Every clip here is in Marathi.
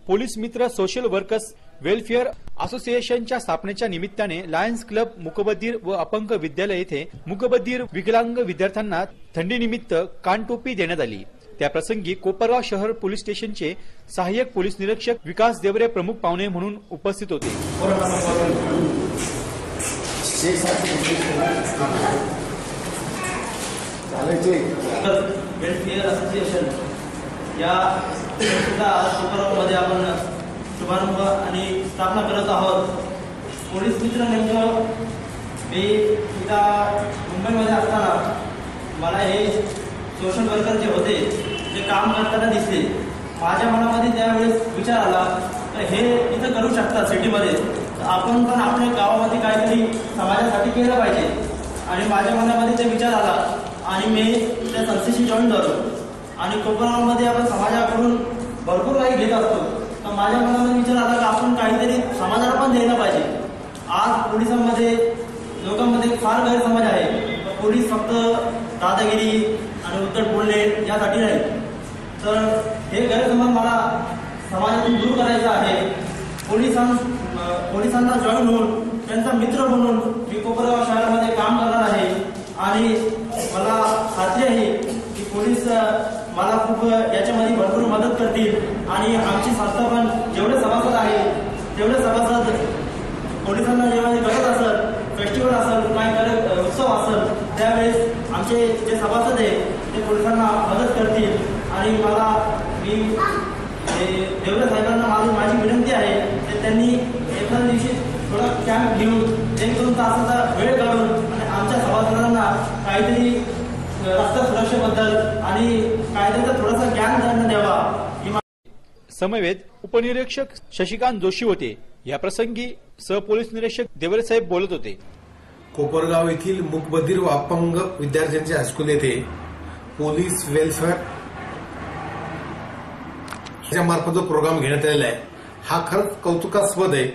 पोलीस मित्र सोशल वर्कर्स वेलफेअर असोसिएशनच्या स्थापनेच्या निमित्ताने लायन्स क्लब मुकबधीर व अपंग विद्यालय येथे मुकबधीर विकलांग विद्यार्थ्यांना थंडीनिमित्त कानटोपी देण्यात आली। त्याप्रसंगी कोपरगाव शहर पोलीस स्टेशनचे सहाय्यक पोलीस निरीक्षक विकास देवरे प्रमुख पाहुणे म्हणून उपस्थित होते। वेलफेअर असोसिएशन या कोपरगावमध्ये आपण शुभारंभ आणि स्थापना करत आहोत। पोलीस मित्र नेमकं मी एकदा मुंबईमध्ये असताना मला हे सोशल वर्कर जे होते जे काम करताना दिसले। माझ्या मनामध्ये त्यावेळेस विचार आला तर हे इथं करू शकतात सिटीमध्ये, तर आपण पण आपल्या गावामध्ये काहीतरी समाजासाठी केलं पाहिजे। आणि माझ्या मनामध्ये ते विचार आला आणि मी त्या संस्थेशी जॉईन झालो आणि कोपरगावमध्ये आपण समाजाकडून भरपूर काही घेत असतो। तर माझ्या मनामध्ये विचार आला की आपण काहीतरी समाजाला पण द्यायला पाहिजे। आज पोलिसांमध्ये लोकांमध्ये फार गैरसमज आहे, पोलीस फक्त दादागिरी आणि उद्धट बोलणे यासाठी नाही, तर हे गैरसमज मला समाजातून दूर करायचं आहे। पोलिसांना जॉईन होऊन त्यांचा मित्र म्हणून मी कोपरगाव शहरामध्ये काम करणार आहे आणि मला खात्री आहे की पोलीस मला खूप याच्यामध्ये भरपूर मदत करतील आणि आमची संस्था पण जेवढे सभासद आहे तेवढे सभासद पोलिसांना जेव्हा गरज असेल, फेस्टिवल असेल, काही उत्सव असेल, त्यावेळेस आमचे जे सभासद आहे ते पोलिसांना मदत करतील। आणि मला मी देवरे साहेबांना माझी विनंती आहे की त्यांनी एखाद्या दिवशी थोडा कॅम्प घेऊन 1-2 तासाचा वेळ काढून आणि आमच्या सभासदांना काहीतरी रस्ता सुरक्षेबद्दल आणि कायद्याचा थोडासा ज्ञान त्यांना द्यावा। समवेत उपनिरीक्षक शशिकांत जोशी होते। या प्रसंगी सहपोलीस निरीक्षक देवरे साहेब बोलत होते। कोपरगाव येथील मुकबधीर व अपंग विद्यार्थ्यांचे हायस्कूल येथे पोलीस वेलफेअर मार्फत जो प्रोग्राम घेण्यात आलेला आहे हा खरंच कौतुकास्पद आहे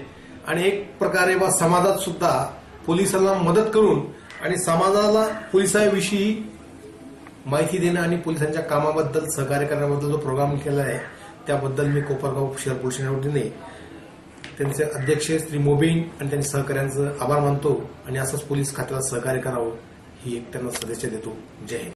आणि एक प्रकारे समाजात सुद्धा पोलिसांना मदत करून आणि समाजाला पोलिसांविषयी माहिती देणं आणि पोलिसांच्या कामाबद्दल सहकार्य करण्याबद्दल जो प्रोग्राम केला आहे त्याबद्दल मी कोपरगाव शहर पोलीस स्टेशनवतीने त्यांचे अध्यक्ष श्री मोबीन आणि त्यांच्या सहकार्यांचं आभार मानतो आणि असंच पोलीस खात्याला सहकार्य करावं ही एक त्यांना सदिच्छा देतो। जय हिंद।